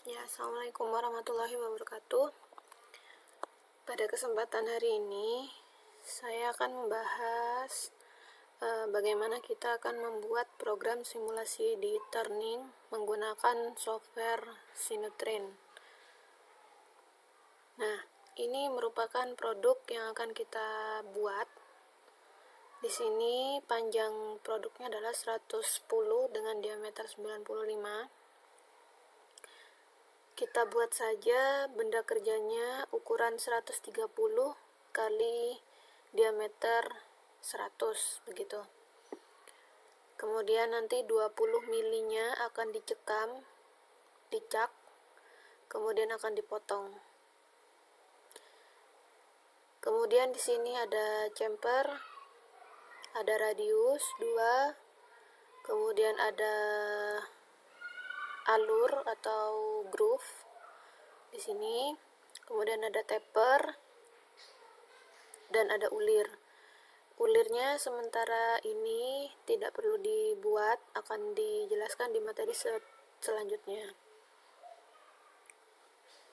Ya, Assalamualaikum warahmatullahi wabarakatuh. Pada kesempatan hari ini, saya akan membahas bagaimana kita akan membuat program simulasi di Turning menggunakan software Sinutrain. Nah, ini merupakan produk yang akan kita buat. Di sini panjang produknya adalah 110 dengan diameter 95. Kita buat saja benda kerjanya ukuran 130 kali diameter 100 begitu. Kemudian nanti 20 milinya akan dicekam, dicak, kemudian akan dipotong. Kemudian di sini ada chamfer, ada radius 2, kemudian ada alur atau groove di sini, kemudian ada taper dan ada ulir. Ulirnya sementara ini tidak perlu dibuat, akan dijelaskan di materi selanjutnya.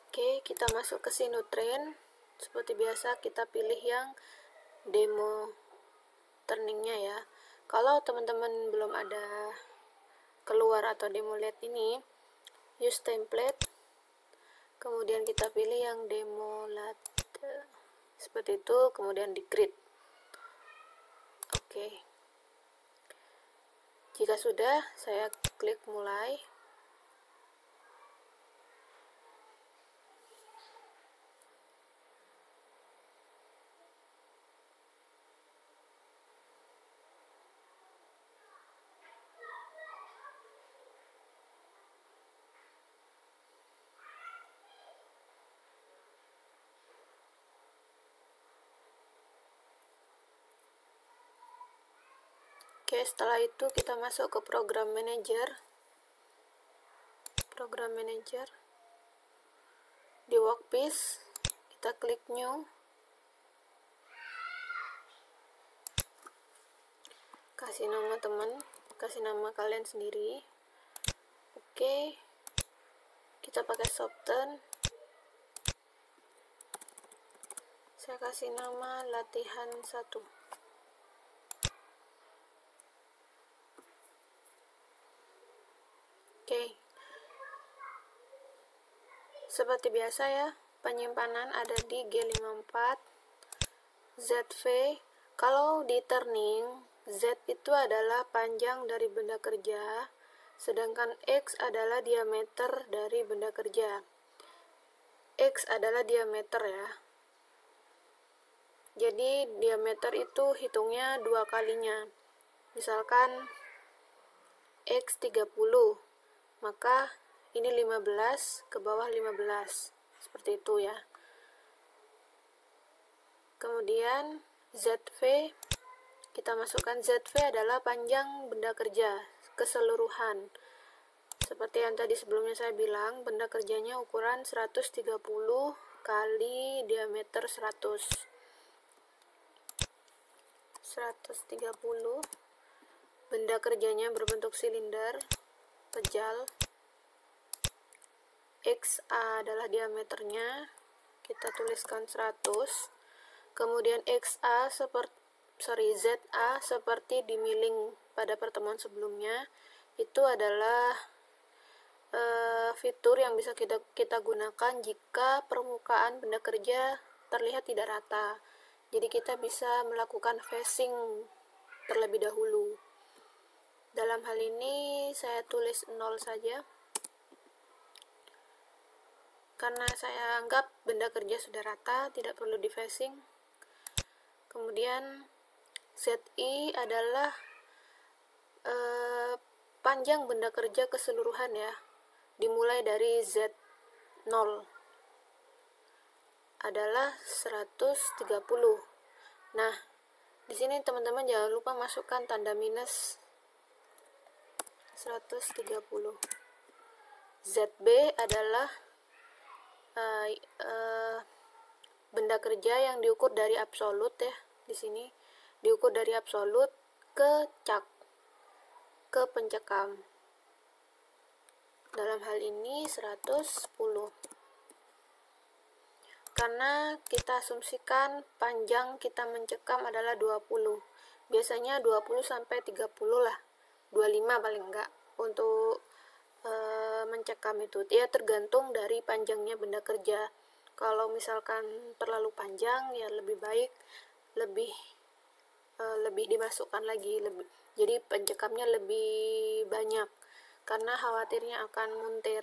Oke, kita masuk ke Sinutrain. Seperti biasa kita pilih yang demo turningnya ya. Kalau teman-teman belum ada keluar atau demo lihat ini, use template, kemudian kita pilih yang demo lat seperti itu, kemudian di create. Oke, jika sudah, saya klik mulai. Oke, setelah itu kita masuk ke program manager. Program manager. Di workpiece, kita klik new. Kasih nama teman, kasih nama kalian sendiri. Oke. Kita pakai Soften. Saya kasih nama latihan 1. Oke, seperti biasa ya, penyimpanan ada di G54, ZV. Kalau di turning, Z itu adalah panjang dari benda kerja, sedangkan X adalah diameter dari benda kerja. X adalah diameter ya. Jadi diameter itu hitungnya 2 kalinya. Misalkan X 30, maka ini 15 ke bawah 15, seperti itu ya. Kemudian ZV, kita masukkan ZV adalah panjang benda kerja keseluruhan. Seperti yang tadi sebelumnya saya bilang, benda kerjanya ukuran 130 kali diameter 100. 130. Benda kerjanya berbentuk silinder, pejal. XA adalah diameternya, kita tuliskan 100. Kemudian ZA seperti di milling pada pertemuan sebelumnya, itu adalah fitur yang bisa kita gunakan jika permukaan benda kerja terlihat tidak rata. Jadi kita bisa melakukan phasing terlebih dahulu. Dalam hal ini saya tulis 0 saja, karena saya anggap benda kerja sudah rata, tidak perlu di phasing. Kemudian ZI adalah panjang benda kerja keseluruhan ya, dimulai dari Z0 adalah 130. Nah, di sini teman-teman jangan lupa masukkan tanda minus 130. ZB adalah benda kerja yang diukur dari absolut ya. Di sini diukur dari absolut ke cak, ke pencekam. dalam hal ini 110. Karena kita asumsikan panjang kita mencekam adalah 20. Biasanya 20 sampai 30 lah. 25 paling enggak untuk mencekam itu. Dia tergantung dari panjangnya benda kerja. Kalau misalkan terlalu panjang ya lebih baik lebih dimasukkan lagi, jadi pencekamnya lebih banyak karena khawatirnya akan muntir.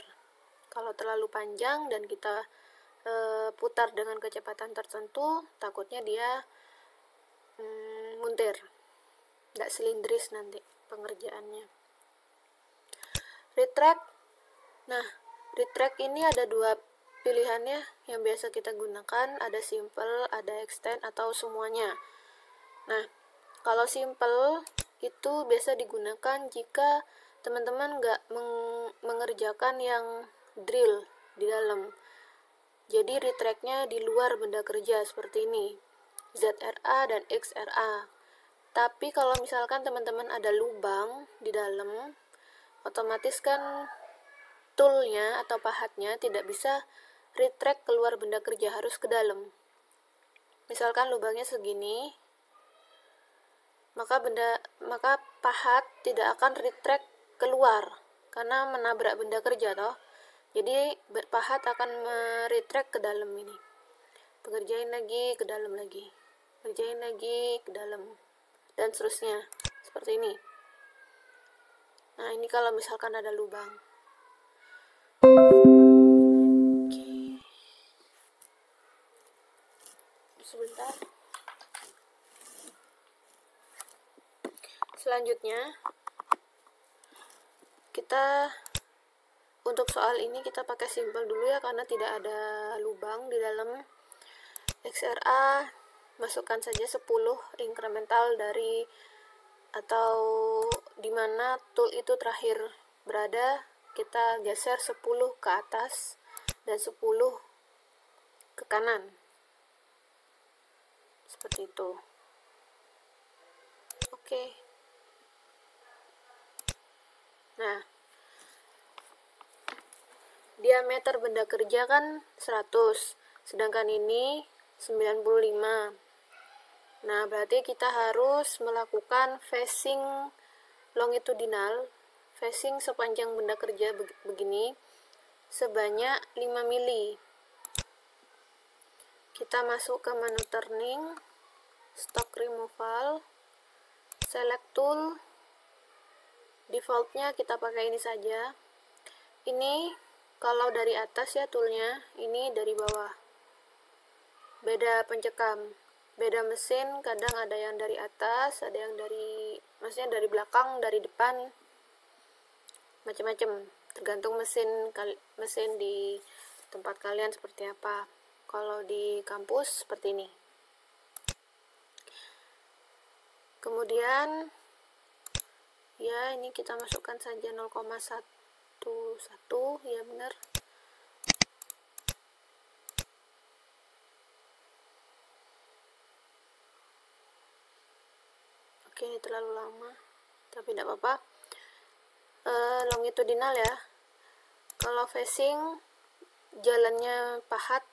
Kalau terlalu panjang dan kita putar dengan kecepatan tertentu, takutnya dia muntir, nggak silindris nanti pengerjaannya. Retract. Nah, retract ini ada dua pilihannya yang biasa kita gunakan, ada simple, ada extend, atau semuanya. Nah, kalau simple itu biasa digunakan jika teman-teman nggak mengerjakan yang drill di dalam. Jadi retract-nya di luar benda kerja seperti ini, ZRA dan XRA. Tapi kalau misalkan teman-teman ada lubang di dalam, otomatis kan toolnya atau pahatnya tidak bisa retract keluar benda kerja, harus ke dalam. Misalkan lubangnya segini, maka pahat tidak akan retract keluar karena menabrak benda kerja toh. Jadi pahat akan meretract ke dalam ini. Pengerjain lagi ke dalam lagi. Pengerjain lagi ke dalam dan seterusnya seperti ini. Nah, ini kalau misalkan ada lubang. Oke. Sebentar. Selanjutnya kita untuk soal ini kita pakai simple dulu ya karena tidak ada lubang di dalam. XRA masukkan saja 10 incremental dari atau dimana tool itu terakhir berada, kita geser 10 ke atas dan 10 ke kanan seperti itu. Oke. Nah, diameter benda kerja kan 100, sedangkan ini 95. Nah, berarti kita harus melakukan facing longitudinal, facing sepanjang benda kerja begini, sebanyak 5 mili. Kita masuk ke menu turning, stock removal, select tool, defaultnya kita pakai ini saja. Ini kalau dari atas ya toolnya, ini dari bawah. Beda pencekam, beda mesin, kadang ada yang dari atas, ada yang maksudnya dari belakang, dari depan, macam-macam, tergantung mesin di tempat kalian seperti apa. Kalau di kampus seperti ini. Kemudian ya ini kita masukkan saja 0,11, ya benar. Oke, ini terlalu lama, tapi tidak apa-apa. Longitudinal ya. Kalau facing jalannya pahat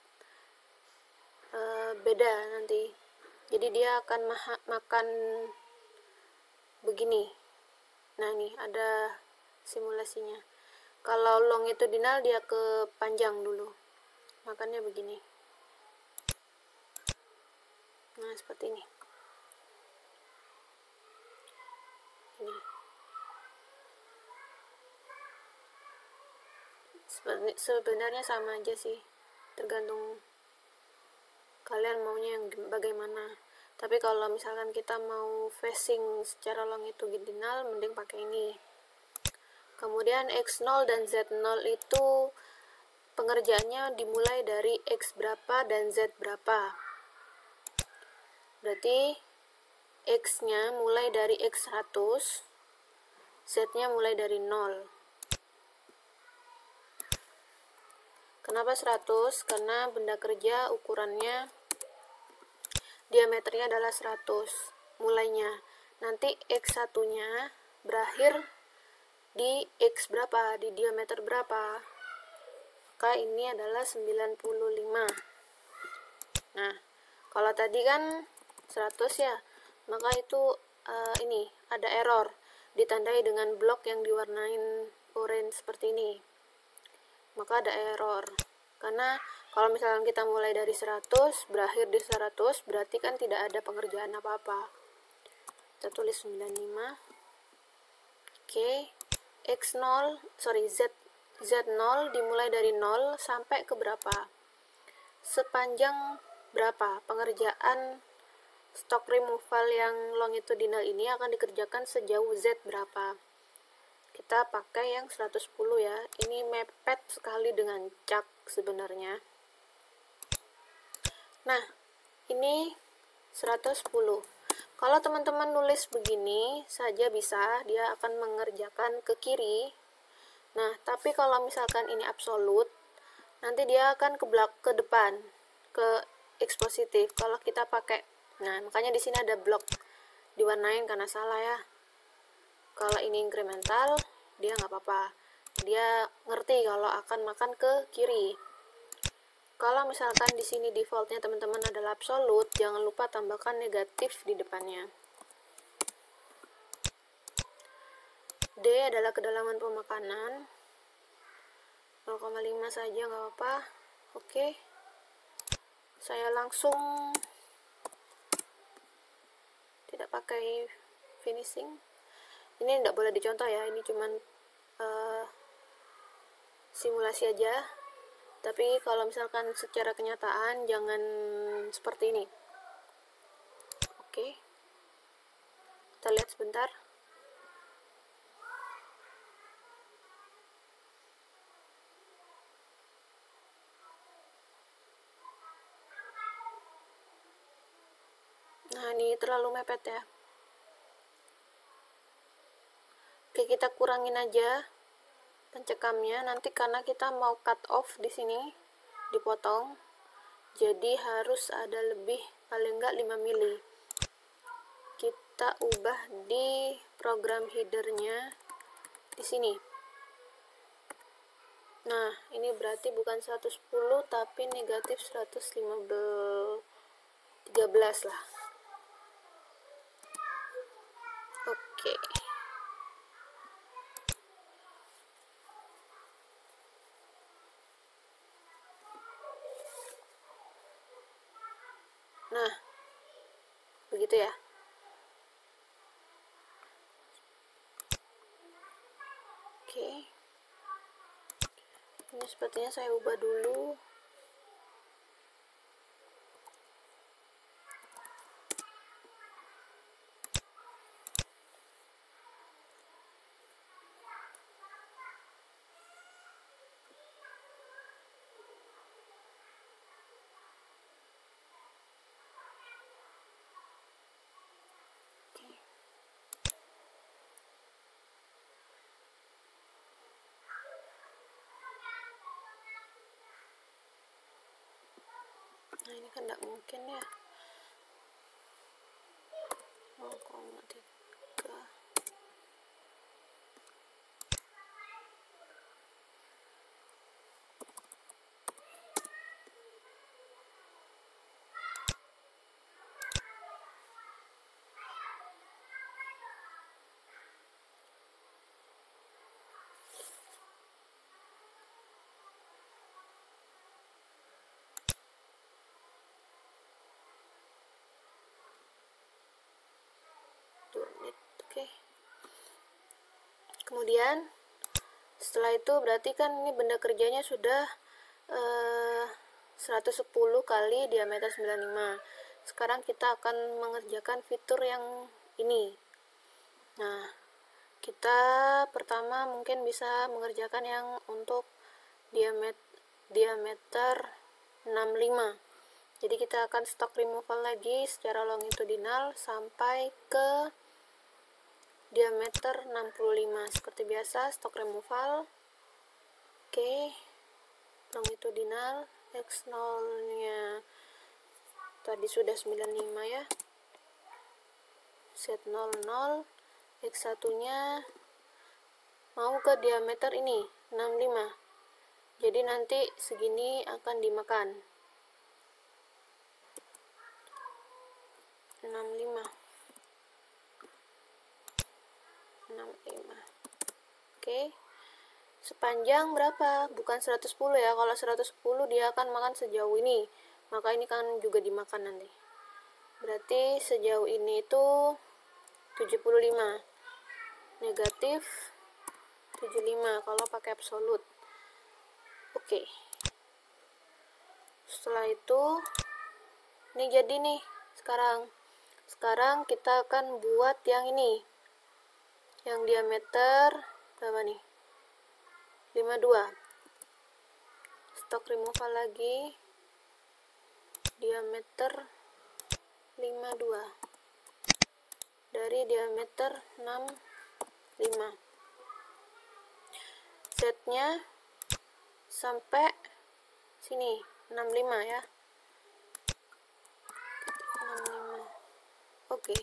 beda nanti. Jadi dia akan makan begini. Nah, ini ada simulasinya. Kalau longitudinal dia ke panjang dulu. Makannya begini. Nah, seperti ini. Ini. Sebenarnya sama aja sih. Tergantung kalian maunya yang bagaimana. Tapi kalau misalkan kita mau facing secara longitudinal, mending pakai ini. Kemudian X0 dan Z0 itu pengerjaannya dimulai dari X berapa dan Z berapa. Berarti X-nya mulai dari X100, Z-nya mulai dari 0. Kenapa 100? Karena benda kerja ukurannya diameternya adalah 100 mulainya. Nanti X1-nya berakhir di X berapa, di diameter berapa. Maka ini adalah 95. Nah, kalau tadi kan 100 ya, maka itu ini ada error, ditandai dengan blok yang diwarnain orange seperti ini. Maka ada error. Karena kalau misalkan kita mulai dari 100, berakhir di 100, berarti kan tidak ada pengerjaan apa-apa. Kita tulis 95. Oke. Z0 dimulai dari 0 sampai ke berapa? Sepanjang berapa? Pengerjaan stock removal yang longitudinal ini akan dikerjakan sejauh Z berapa? Kita pakai yang 110 ya. Ini mepet sekali dengan cak sebenarnya. Nah, ini 110. Kalau teman-teman nulis begini saja bisa, dia akan mengerjakan ke kiri. Nah, tapi kalau misalkan ini absolut, nanti dia akan ke depan, ke X positif. Kalau kita pakai, nah makanya di sini ada blok diwarnain karena salah ya. Kalau ini incremental, dia nggak apa-apa. Dia ngerti kalau akan makan ke kiri. Kalau misalkan di sini defaultnya teman-teman adalah absolut, jangan lupa tambahkan negatif di depannya. D adalah kedalaman pemakanan. 0,5 saja nggak apa-apa. Oke. Saya langsung tidak pakai finishing. Ini tidak boleh dicontoh ya, ini cuman simulasi aja. Tapi kalau misalkan secara kenyataan jangan seperti ini. Oke. Kita lihat sebentar. Nah, ini terlalu mepet ya. Oke, kita kurangin aja pencekamnya. Nanti karena kita mau cut off di sini, dipotong. Jadi harus ada lebih, paling enggak 5 mili. Kita ubah di program headernya di sini. Nah, ini berarti bukan 110 tapi negatif 113 lah. Oke. Nah, begitu ya. Oke. Ini sepertinya saya ubah dulu. Nah, ini kan tidak mungkin ya. 0,3. Oke. Kemudian setelah itu berarti kan ini benda kerjanya sudah 110 kali diameter 95. Sekarang kita akan mengerjakan fitur yang ini. Nah, kita pertama mungkin bisa mengerjakan yang untuk diameter 65. Jadi kita akan stock removal lagi secara longitudinal sampai ke diameter 65. Seperti biasa, stock removal. Oke. Longitudinal X0-nya tadi sudah 95 ya. Z00, X1-nya mau ke diameter ini 65. Jadi nanti segini akan dimakan 65. Oke. Sepanjang berapa? Bukan 110 ya. Kalau 110 dia akan makan sejauh ini. Maka ini kan juga dimakan nanti. Berarti sejauh ini itu 75. Negatif 75 kalau pakai absolut. Oke. Setelah itu ini jadi nih sekarang kita akan buat yang ini, yang diameter berapa nih, 52. Stok removal lagi, diameter 52 dari diameter 65. Setnya sampai sini 65 ya. 65. Oke.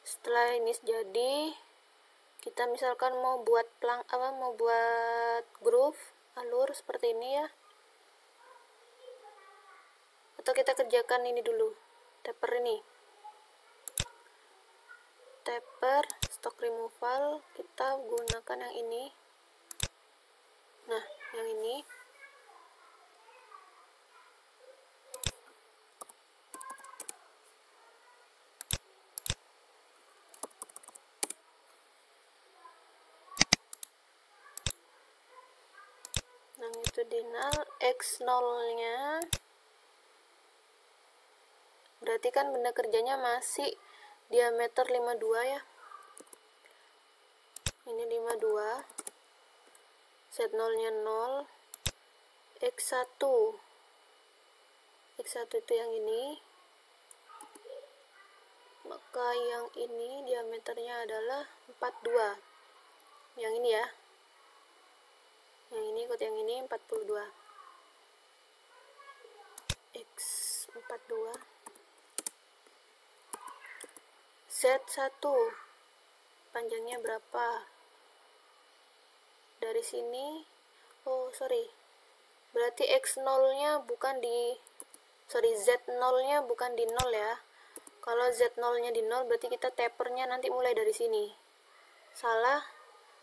Setelah ini jadi, kita misalkan mau buat groove alur seperti ini ya. Atau kita kerjakan ini dulu. Taper ini. Taper stock removal, kita gunakan yang ini. Nah, yang ini. Longitudinal X0-nya berarti kan benda kerjanya masih diameter 52 ya. Ini 52. Z0-nya 0. X1 itu yang ini. Maka yang ini diameternya adalah 42. Yang ini ya. Yang ini ikut yang ini 42. X42. Z1 panjangnya berapa? Dari sini, berarti Z0-nya bukan di 0 ya. Kalau Z0-nya di 0 berarti kita tapernya nanti mulai dari sini. Salah,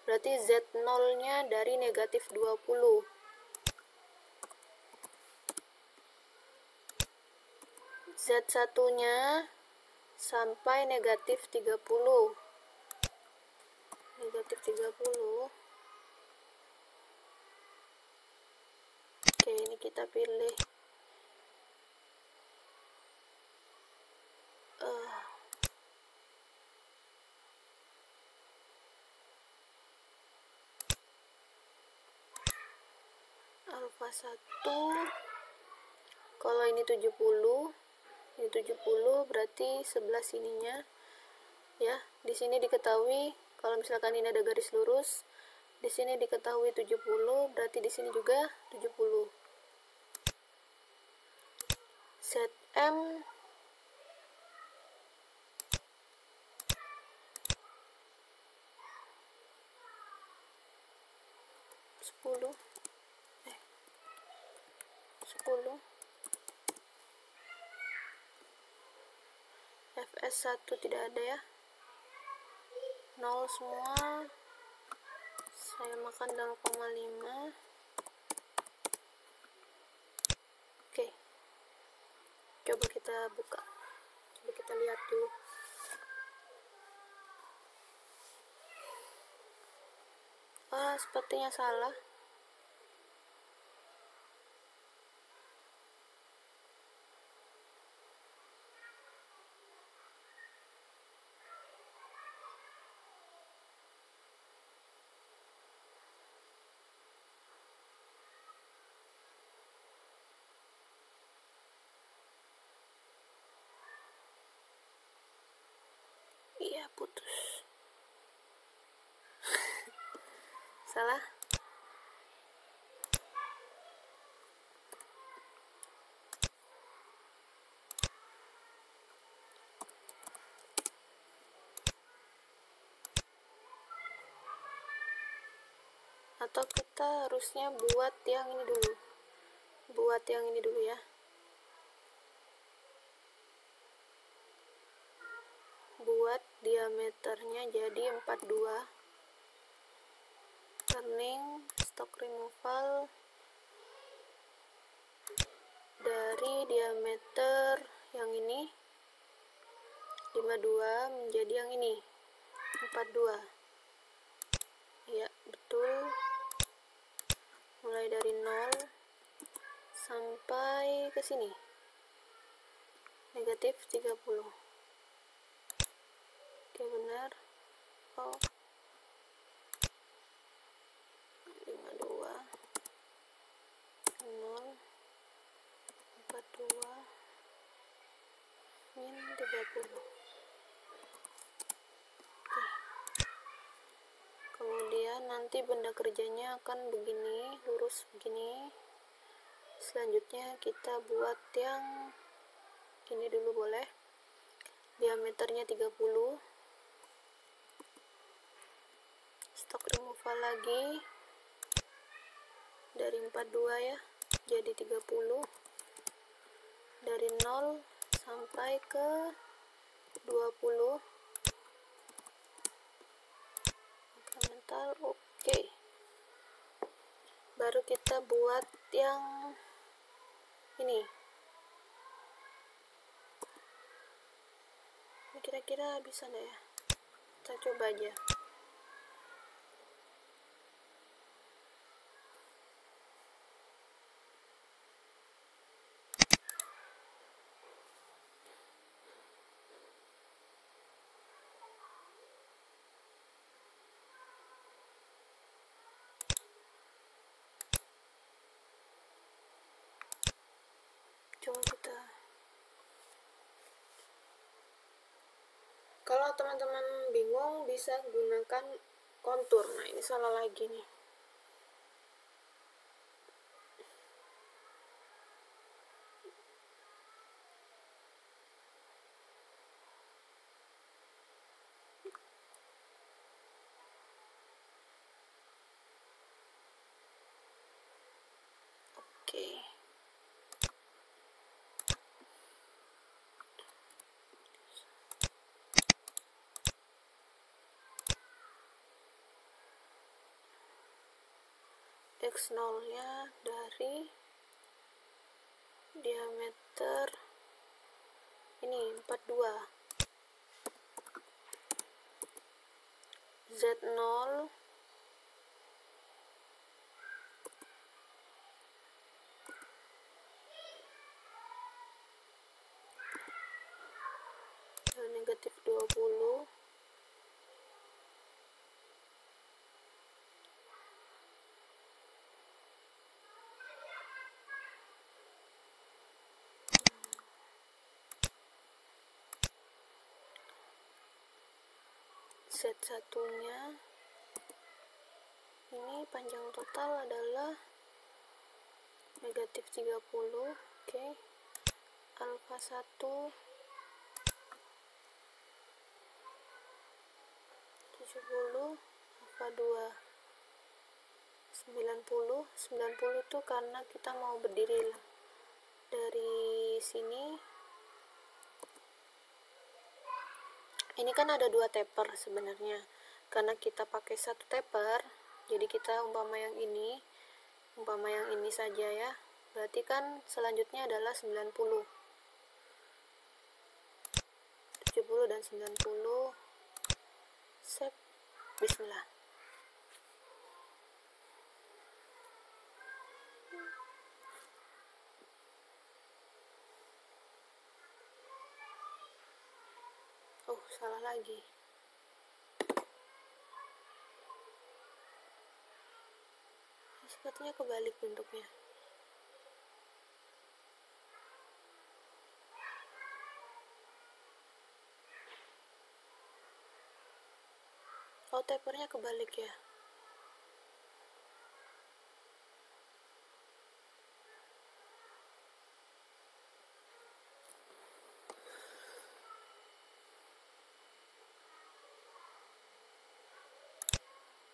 berarti Z0-nya dari negatif 20. Z1-nya sampai negatif 30. Negatif 30. Oke, ini kita pilih alfa 1. Kalau ini 70, ini 70 berarti sebelah sininya ya. Di sini diketahui kalau misalkan ini ada garis lurus, di sini diketahui 70, berarti di sini juga 70. ZM 10 FS1 tidak ada ya, 0 semua. Saya makan 0,5. Oke, coba kita buka, coba kita lihat dulu. Sepertinya salah. Iya, putus. Salah. atau kita harusnya buat yang ini dulu ya. Buat diameternya jadi 42. Turning stock removal dari diameter yang ini 52 menjadi yang ini 42. Ya, betul. Mulai dari 0 sampai ke sini negatif 30. Oke, benar. Oh, 52 0 42 min 30. Oke. Kemudian nanti benda kerjanya akan begini, lurus begini. Selanjutnya kita buat yang ini dulu boleh. Diameternya 30. Stock removal lagi dari 42 ya, jadi 30. Dari 0 sampai ke 20 incremental. Oke. Baru kita buat yang ini kira-kira bisa nggak ya, kita coba aja. Coba kita, kalau teman-teman bingung bisa gunakan kontur. Nah, ini salah lagi nih. Oke. X0 nya dari diameter ini 42. Z0 negatif 20. Set satunya ini panjang total adalah negatif 30. Oke. Alfa 1 70, alfa 2 90. 90 itu karena kita mau berdiri dari sini. Ini kan ada 2 taper sebenarnya. Karena kita pakai 1 taper, jadi kita umpama yang ini saja ya. Berarti kan selanjutnya adalah 90. 70 dan 90. Save. Bismillah. Oh, salah lagi. Sepertinya kebalik bentuknya. Oh, tapernya kebalik ya.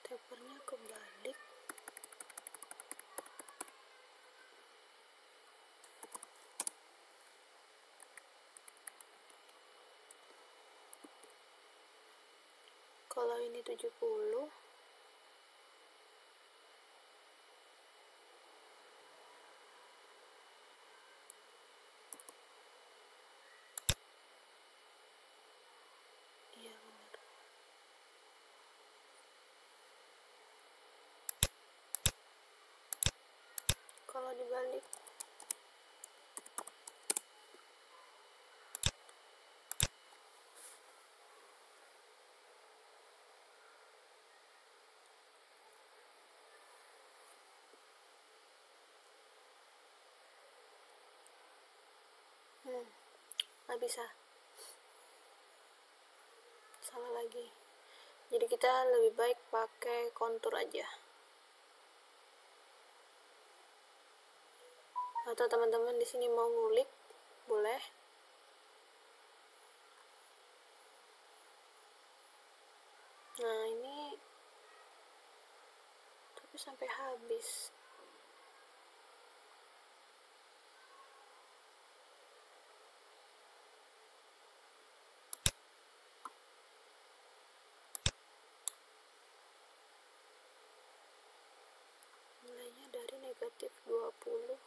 Tapernya kebalik. Kalau ini 70, iya benar. Kalau dibalik, nggak bisa, salah lagi. Jadi kita lebih baik pakai kontur aja. Atau teman-teman di sini mau ngulik, boleh. Nah ini tapi sampai habis. Nilainya dari negatif 20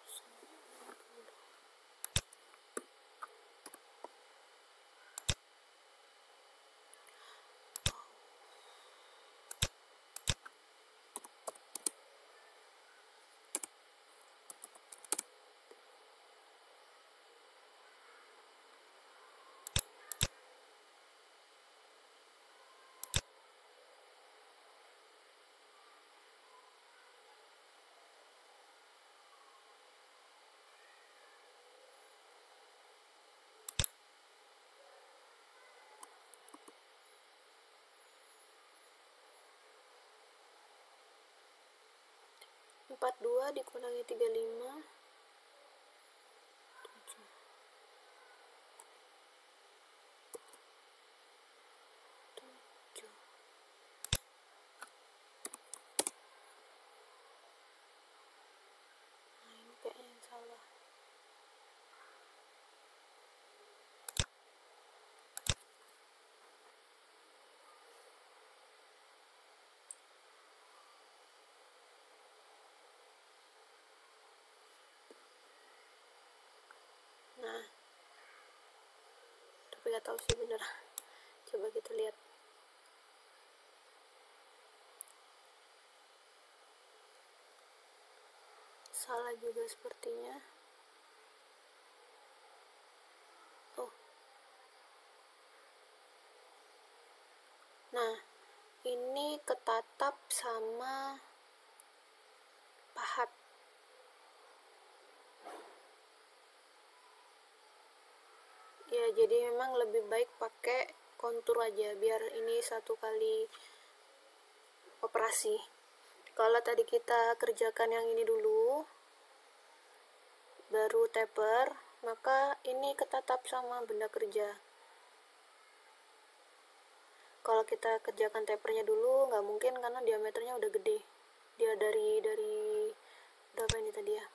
sampai 60. Empat dua dikurangi 35, 7. Nah ini kayaknya yang salah. Nah, tapi nggak tahu sih bener. Coba kita lihat. Salah juga sepertinya. Oh. Nah, ini ketatap sama pahat. Ya, jadi memang lebih baik pakai kontur aja biar ini satu kali operasi. Kalau tadi kita kerjakan yang ini dulu, baru taper, maka ini ketatap sama benda kerja. Kalau kita kerjakan tapernya dulu, nggak mungkin karena diameternya udah gede. Dia dari berapa ini tadi ya?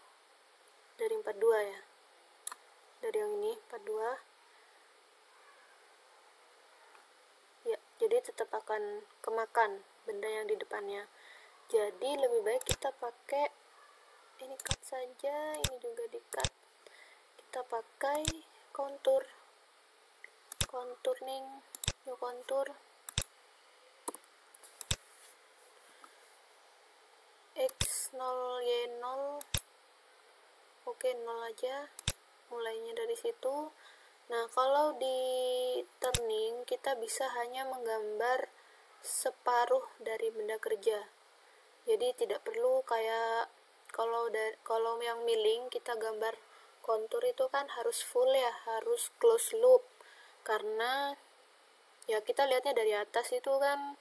Dari 42 ya. Dari yang ini 42. Ya, jadi tetap akan kemakan benda yang di depannya. Jadi lebih baik kita pakai ini, cut saja, ini juga di cut. Kita pakai kontur, contouring, new kontur x0y0. Oke, 0 aja, mulainya dari situ. Nah, kalau di turning kita bisa hanya menggambar separuh dari benda kerja. Jadi tidak perlu kayak kalau yang milling kita gambar kontur itu kan harus full ya, harus close loop. Karena ya kita lihatnya dari atas itu kan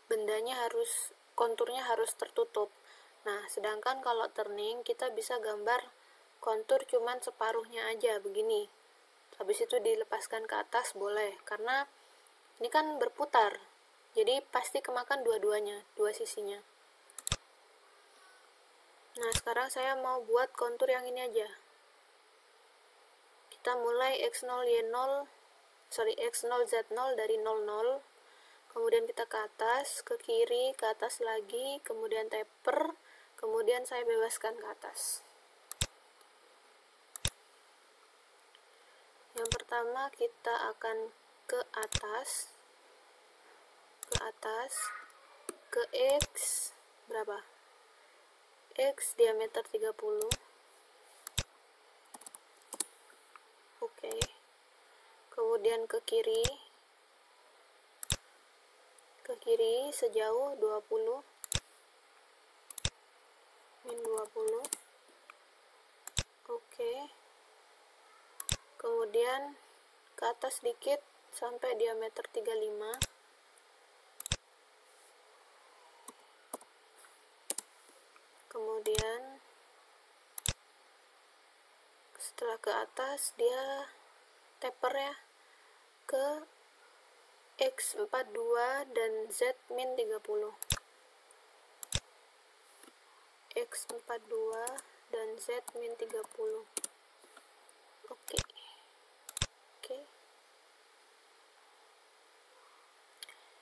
bendanya harus, konturnya harus tertutup. Nah, sedangkan kalau turning kita bisa gambar kontur cuman separuhnya aja begini. Habis itu dilepaskan ke atas boleh, karena ini kan berputar. Jadi pasti kemakan dua-duanya, dua sisinya. Nah, sekarang saya mau buat kontur yang ini aja. Kita mulai X0 Y0 X0 Z0 dari 00, kemudian kita ke atas, ke kiri, ke atas lagi, kemudian taper, kemudian saya bebaskan ke atas. Yang pertama kita akan ke atas, ke X berapa? X diameter 30. Oke. Kemudian ke kiri sejauh 20, min 20. Oke. Kemudian ke atas dikit sampai diameter 35. Kemudian setelah ke atas dia taper ya ke X42 dan Z min 30. X42 dan Z min 30. Oke.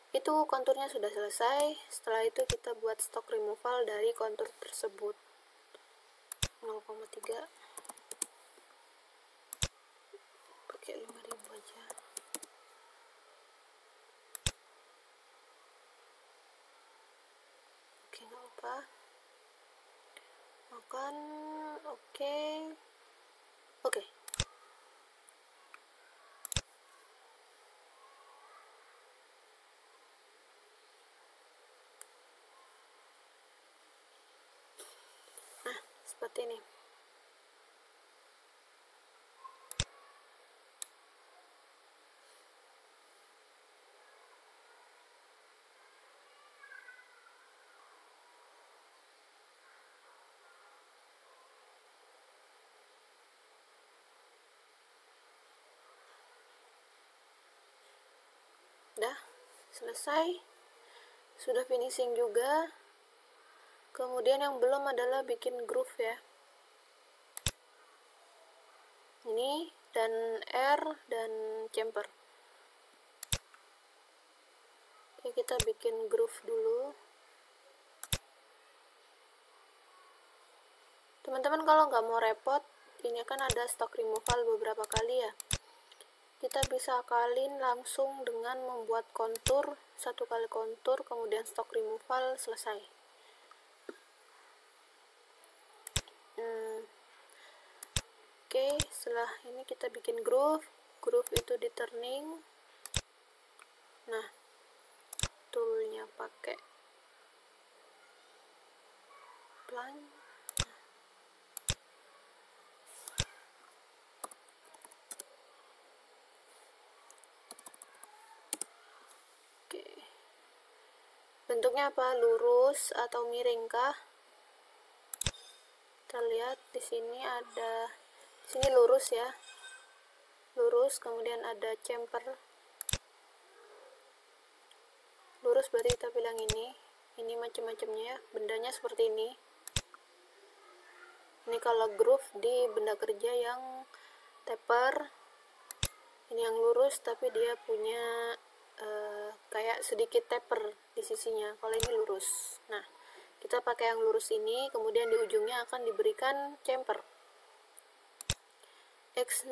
Itu konturnya sudah selesai. Setelah itu kita buat stok removal dari kontur tersebut. 0,3 pakai 5000 aja. Oke, nggak apa. Makan. Oke. Nah, seperti ini. Udah selesai, sudah finishing juga. Kemudian yang belum adalah bikin groove ya, ini dan R dan chamfer. Oke, kita bikin groove dulu. Teman-teman kalau nggak mau repot, ini kan ada stok removal beberapa kali ya, kita bisa akalin langsung dengan membuat kontur, 1 kali kontur, kemudian stok removal, selesai. Oke, setelah ini kita bikin groove itu di turning. Nah, toolnya pakai plan. Bentuknya apa? Lurus atau miring kah? Kita lihat di sini ada, sini lurus ya, lurus, kemudian ada chamfer. Lurus berarti kita bilang ini macam-macamnya ya, bendanya seperti ini. Ini kalau groove di benda kerja yang taper, ini yang lurus tapi dia punya kayak sedikit taper di sisinya. Kalau ini lurus. Nah, kita pakai yang lurus ini, kemudian di ujungnya akan diberikan chamfer. X0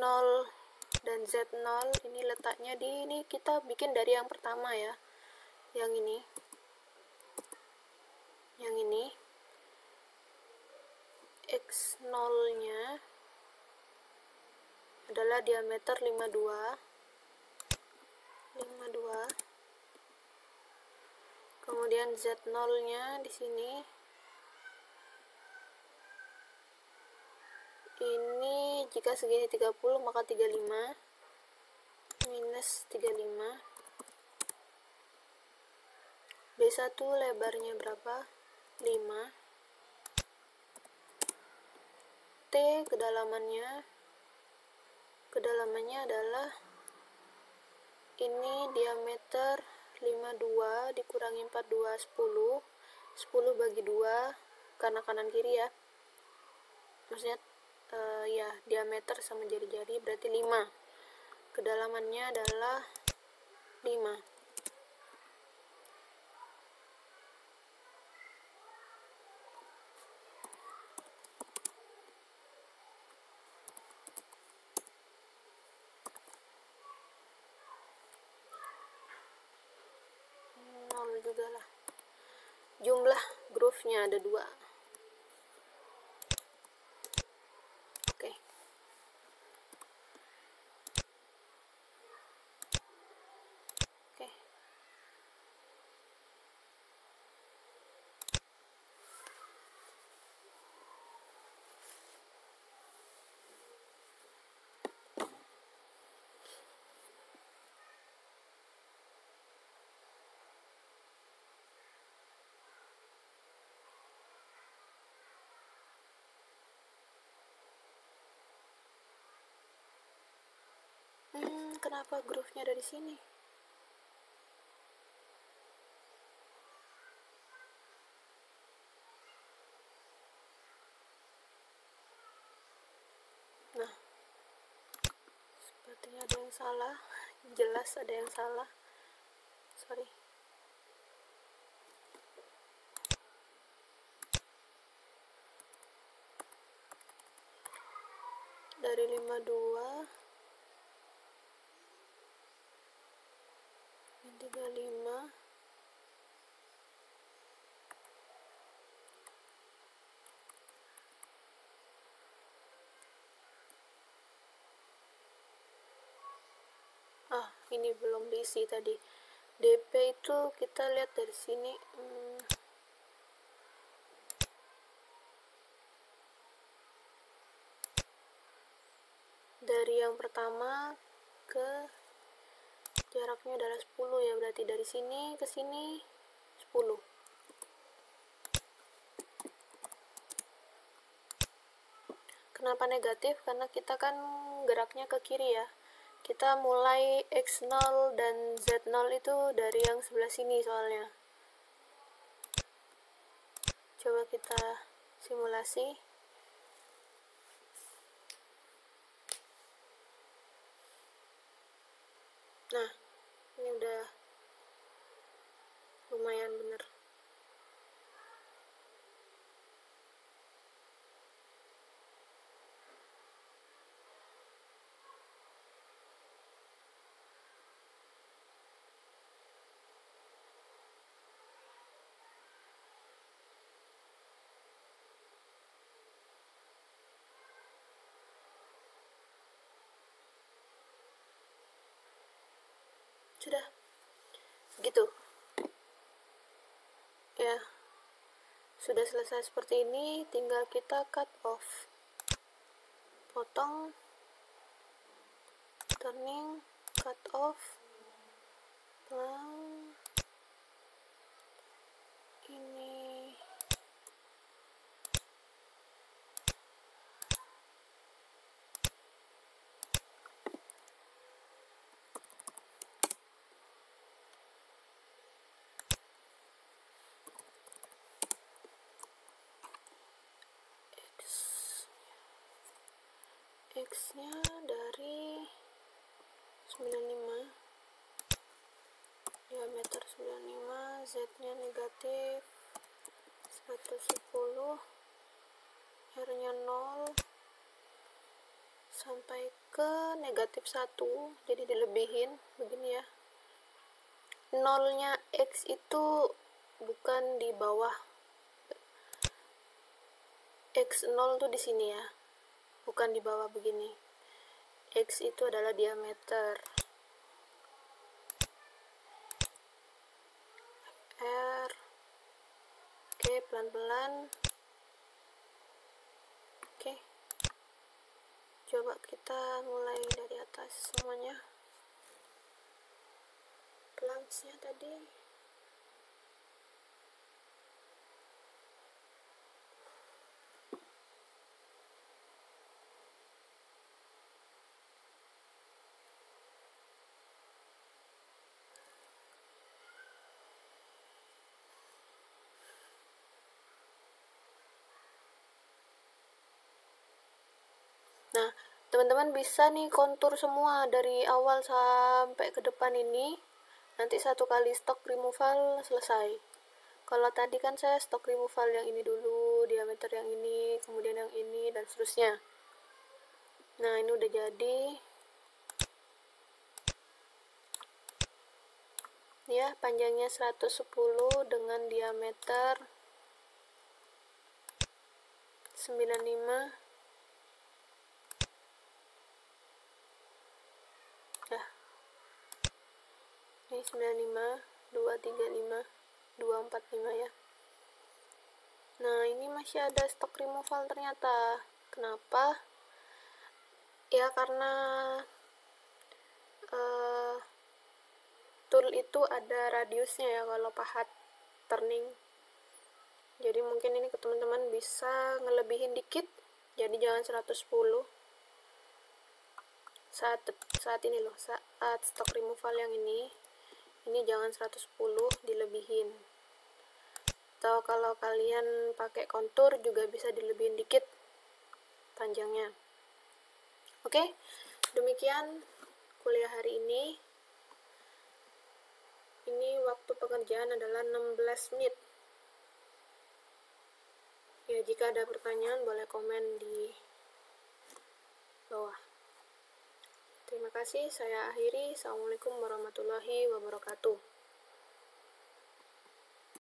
dan Z0 ini letaknya di ini, kita bikin dari yang pertama ya. Yang ini. X0-nya adalah diameter 52. Kemudian Z0-nya di sini. Ini jika segini 30 maka 35 minus 35. B1 lebarnya berapa? 5. T kedalamannya adalah ini diameter 52 dikurangi 42, 10 bagi 2 karena kanan kiri ya, maksudnya ya diameter sama jari-jari berarti 5, kedalamannya adalah 5. Juga lah. Jumlah groove-nya ada 2. Oke. Oke. Kenapa groove-nya ada di sini? Nah, sepertinya ada yang salah. Jelas ada yang salah. Sorry. Dari 52 35 ini belum diisi tadi. DP itu kita lihat dari sini. Dari yang pertama ke jaraknya adalah 10 ya, berarti dari sini ke sini 10. Kenapa negatif? Karena kita kan geraknya ke kiri ya. Kita mulai X0 dan Z0 itu dari yang sebelah sini soalnya. Coba kita simulasi. Nah, ini udah lumayan bener. Sudah gitu ya, sudah selesai seperti ini. Tinggal kita cut off, potong, turning, cut off, pelang ini. X-nya dari 95, diameter 95, Z-nya negatif 110, R-nya 0 sampai ke negatif 1, jadi dilebihin begini ya. 0-nya X itu bukan di bawah, X0 tuh di sini ya, bukan di bawah begini. X itu adalah diameter. R. Oke, pelan-pelan. Oke. Coba kita mulai dari atas semuanya. Planksnya tadi. Nah, teman-teman bisa nih kontur semua dari awal sampai ke depan ini. Nanti satu kali stroke removal selesai. Kalau tadi kan saya stroke removal yang ini dulu, diameter yang ini, kemudian yang ini, dan seterusnya. Nah, ini udah jadi. Ya, panjangnya 110 dengan diameter 95. Ya. Ini 95, 235, 245 ya. Nah, ini masih ada stroke removal ternyata. Kenapa? Ya, karena tool itu ada radiusnya ya kalau pahat turning. Jadi mungkin ini ke teman-teman bisa ngelebihin dikit, jadi jangan 110. Saat ini loh, saat stroke removal yang ini jangan 110, dilebihin. Atau kalau kalian pakai kontur juga bisa dilebihin dikit panjangnya. Oke, demikian kuliah hari ini. Ini waktu pekerjaan adalah 16 menit. Ya, jika ada pertanyaan boleh komen di bawah. Terima kasih, saya akhiri. Assalamualaikum warahmatullahi wabarakatuh.